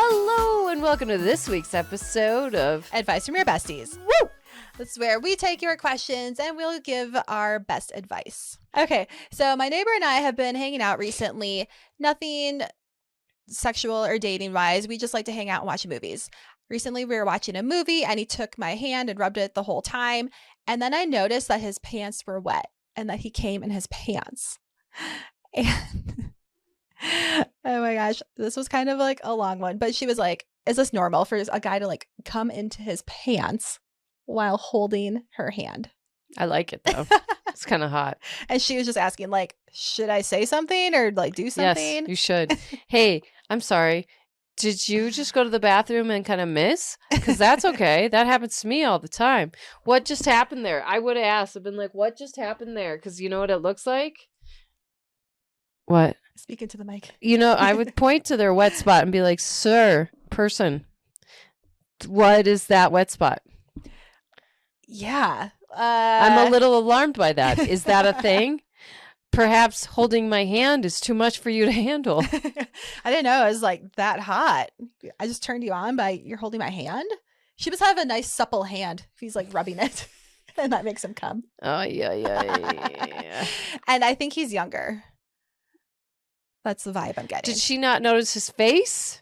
Hello and welcome to this week's episode of Advice from Your Besties. Woo! This is where we take your questions and we'll give our best advice. Okay, so my neighbor and I have been hanging out recently. Nothing sexual or dating wise. We just like to hang out and watch movies. Recently, we were watching a movie and he took my hand and rubbed it the whole time. And then I noticed that his pants were wet and that he came in his pants. And oh my gosh, this was kind of like a long one. But she was like, is this normal for a guy to like come into his pants while holding her hand? I like it though. It's kind of hot. And she was just asking like, should I say something or like do something? Yes, you should. Hey, I'm sorry. Did you just go to the bathroom and kind of miss? Because that's okay. That happens to me all the time. What just happened there? I would have asked. I've been like, what just happened there? Because you know what it looks like? What? Speaking to the mic. You know, I would point to their wet spot and be like, sir, person, what is that wet spot? Yeah. I'm a little alarmed by that. Is that a thing? Perhaps holding my hand is too much for you to handle. I didn't know it was like that hot. I just turned you on by you're holding my hand. She must have a nice supple hand if he's like rubbing it and that makes him come. Oh, yeah. And I think he's younger. That's the vibe I'm getting. Did she not notice his face?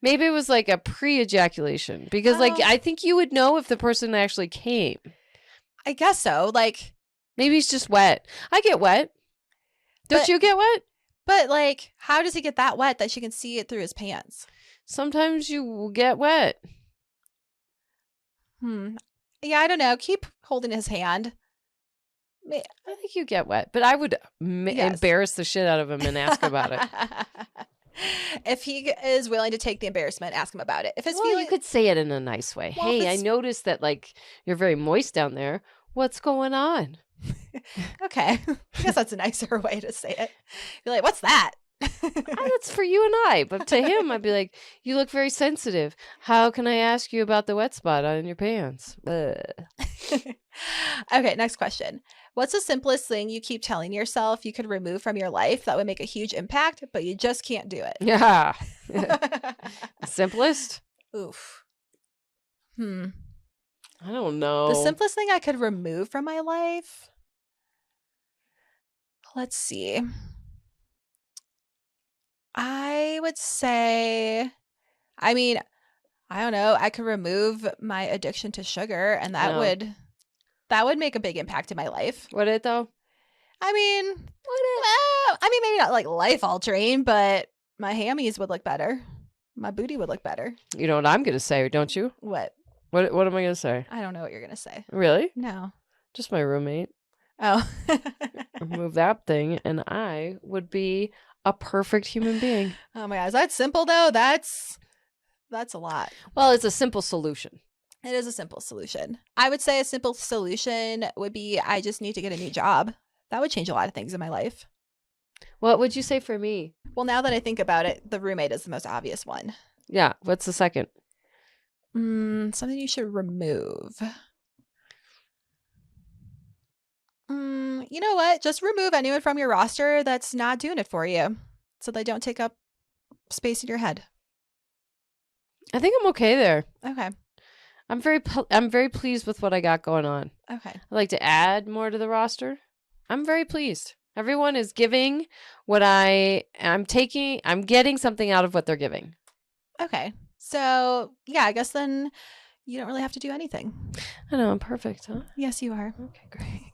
Maybe it was like a pre-ejaculation because like I think you would know if the person actually came. I guess so. Like maybe he's just wet. I get wet. Don't you get wet? But like, how does he get that wet that she can see it through his pants? Sometimes you get wet. Yeah, I don't know. Keep holding his hand. I think you get wet, but I would embarrass the shit out of him and ask about it. If he is willing to take the embarrassment, ask him about it. If it's you could say it in a nice way. Well, hey, I noticed that like you're very moist down there. What's going on? Okay. I guess that's a nicer way to say it. Be like, what's that? That's for you and I. But to him, I'd be like, you look very sensitive. How can I ask you about the wet spot on your pants? Okay, next question. What's the simplest thing you keep telling yourself you could remove from your life that would make a huge impact, but you just can't do it? Yeah. Simplest? Oof. I don't know. The simplest thing I could remove from my life? Let's see. I would say, I mean, I don't know. I could remove my addiction to sugar and that would make a big impact in my life. Would it though? I mean, maybe not like life altering, but my hammies would look better. My booty would look better. You know what I'm going to say, don't you? What? What am I going to say? I don't know what you're going to say. Really? No. Just my roommate. Oh. Remove that thing and I would be a perfect human being. Oh my gosh. That's simple though. That's a lot. Well, it's a simple solution. It is a simple solution. I would say a simple solution would be I just need to get a new job. That would change a lot of things in my life. What would you say for me? Well, now that I think about it, the roommate is the most obvious one. Yeah. What's the second? Something you should remove. You know what? Just remove anyone from your roster that's not doing it for you so they don't take up space in your head. I think I'm okay there. Okay. I'm very pleased with what I got going on. Okay. I'd like to add more to the roster. I'm very pleased. Everyone is giving what I'm getting something out of what they're giving. Okay. So, yeah, I guess then you don't really have to do anything. I know, I'm perfect, huh? Yes, you are. Okay, great.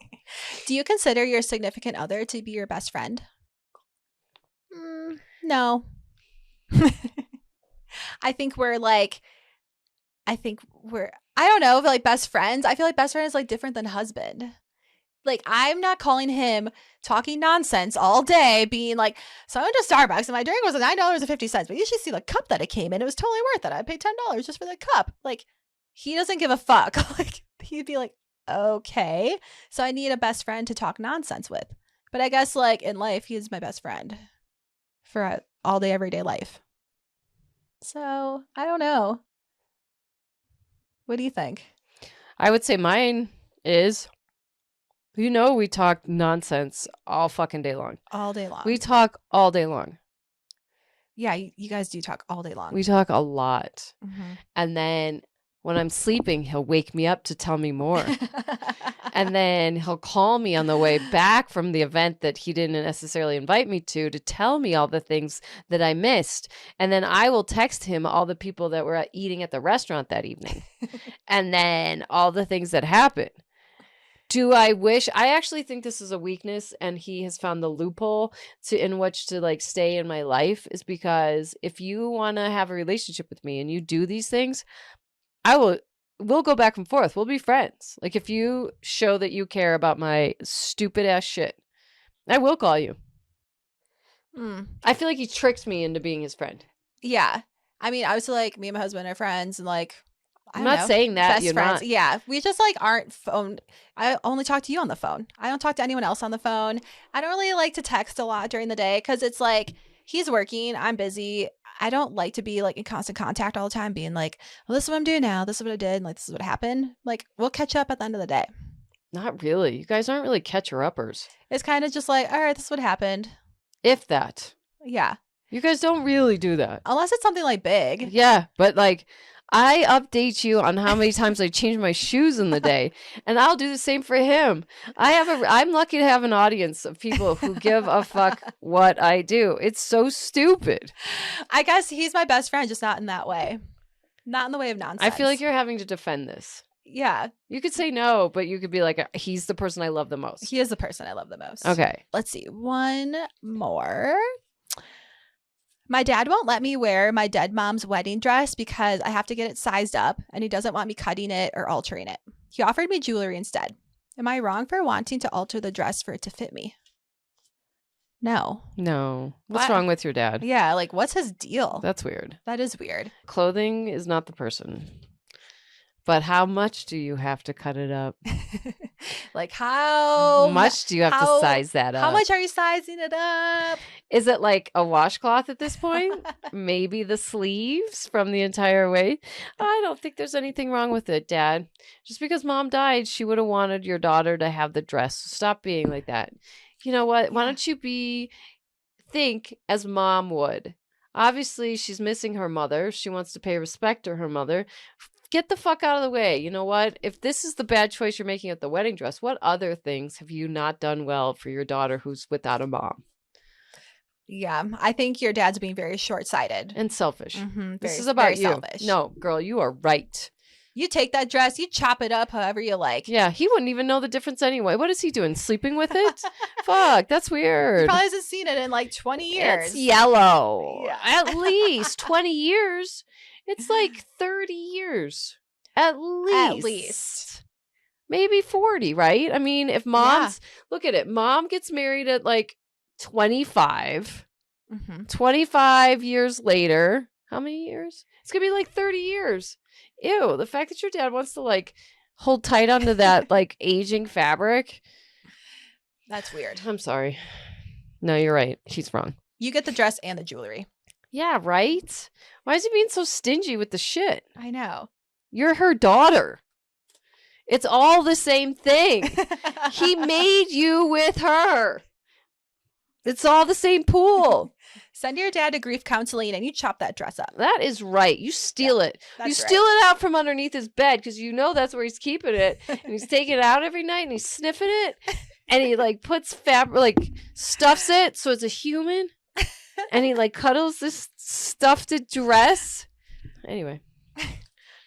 Do you consider your significant other to be your best friend? No. I don't know, like best friends. I feel like best friend is like different than husband. Like I'm not calling him talking nonsense all day, being like, so I went to Starbucks and my drink was $9.50, but you should see the cup that it came in. It was totally worth it. I paid $10 just for the cup. Like he doesn't give a fuck. Like he'd be like, okay. So I need a best friend to talk nonsense with. But I guess like in life, he is my best friend for all day, everyday life. So I don't know. What do you think? I would say mine is, we talk nonsense all fucking day long. All day long. We talk all day long. Yeah, you guys do talk all day long. We talk a lot. Mm-hmm. And then when I'm sleeping, he'll wake me up to tell me more. And then he'll call me on the way back from the event that he didn't necessarily invite me to tell me all the things that I missed. And then I will text him all the people that were eating at the restaurant that evening. And then all the things that happened. Do I wish? I actually think this is a weakness, and he has found the loophole in which to like stay in my life, is because if you want to have a relationship with me and you do these things, we'll go back and forth. We'll be friends. Like if you show that you care about my stupid ass shit, I will call you. I feel like he tricked me into being his friend. Yeah. I mean, obviously, like, me and my husband are friends, and like, I'm not saying that best you're friends. not. Yeah, we just like aren't phone. I only talk to you on the phone. I don't talk to anyone else on the phone. I don't really like to text a lot during the day because it's like he's working, I'm busy. I don't like to be like in constant contact all the time, being like, well, this is what I'm doing now. This is what I did. And, like, this is what happened. Like, we'll catch up at the end of the day. Not really. You guys aren't really catcher-uppers. It's kind of just like, all right, this is what happened. If that. Yeah. You guys don't really do that. Unless it's something like big. Yeah, but like I update you on how many times I change my shoes in the day, and I'll do the same for him. I'm lucky to have an audience of people who give a fuck what I do. It's so stupid. I guess he's my best friend, just not in that way. Not in the way of nonsense. I feel like you're having to defend this. Yeah. You could say no, but you could be like, he's the person I love the most. He is the person I love the most. Okay. Let's see. One more. My dad won't let me wear my dead mom's wedding dress because I have to get it sized up, and he doesn't want me cutting it or altering it. He offered me jewelry instead. Am I wrong for wanting to alter the dress for it to fit me? No. What's wrong with your dad? Yeah, like, what's his deal? That's weird. That is weird. Clothing is not the person. But how much do you have to cut it up? Like, how much do you have to size that up? How much are you sizing it up? Is it like a washcloth at this point? Maybe the sleeves from the entire way? I don't think there's anything wrong with it, Dad. Just because Mom died, she would have wanted your daughter to have the dress. Stop being like that. You know what? Why don't you think as Mom would? Obviously, she's missing her mother. She wants to pay respect to her mother. Get the fuck out of the way. You know what? If this is the bad choice you're making at the wedding dress, what other things have you not done well for your daughter who's without a mom? Yeah, I think your dad's being very short-sighted. And selfish. Mm-hmm, this is about you. Selfish. No, girl, you are right. You take that dress, you chop it up however you like. Yeah, he wouldn't even know the difference anyway. What is he doing? Sleeping with it? Fuck, that's weird. He probably hasn't seen it in like 20 years. It's yellow. Yeah. At least 20 years. It's like 30 years. At least. Maybe 40, right? I mean, if mom's, look at it. Mom gets married at like 25. Mm-hmm. 25 years later. How many years? It's going to be like 30 years. Ew, the fact that your dad wants to like hold tight onto that like aging fabric. That's weird. I'm sorry. No, you're right. She's wrong. You get the dress and the jewelry. Yeah, right? Why is he being so stingy with the shit? I know. You're her daughter. It's all the same thing. He made you with her. It's all the same pool. Send your dad to grief counseling and you chop that dress up. That is right. You steal it. You steal it out from underneath his bed because you know that's where he's keeping it. And he's taking it out every night and he's sniffing it. And he like puts fabric, like stuffs it so it's a human. And he like cuddles this stuffed dress. Anyway.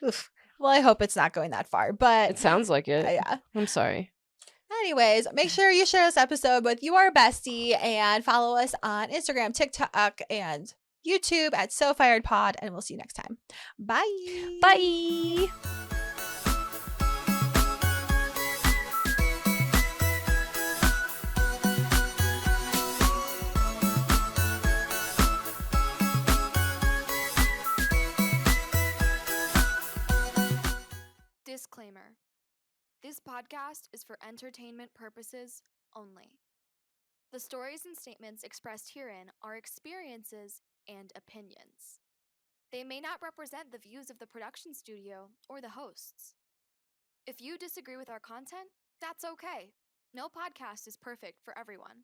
Oof. Well, I hope it's not going that far, but it sounds like it. Yeah. I'm sorry. Anyways, make sure you share this episode with your bestie and follow us on Instagram, TikTok, and YouTube at So Fired Pod, and we'll see you next time. Bye. Bye. Disclaimer. This podcast is for entertainment purposes only. The stories and statements expressed herein are experiences and opinions. They may not represent the views of the production studio or the hosts. If you disagree with our content, that's okay. No podcast is perfect for everyone.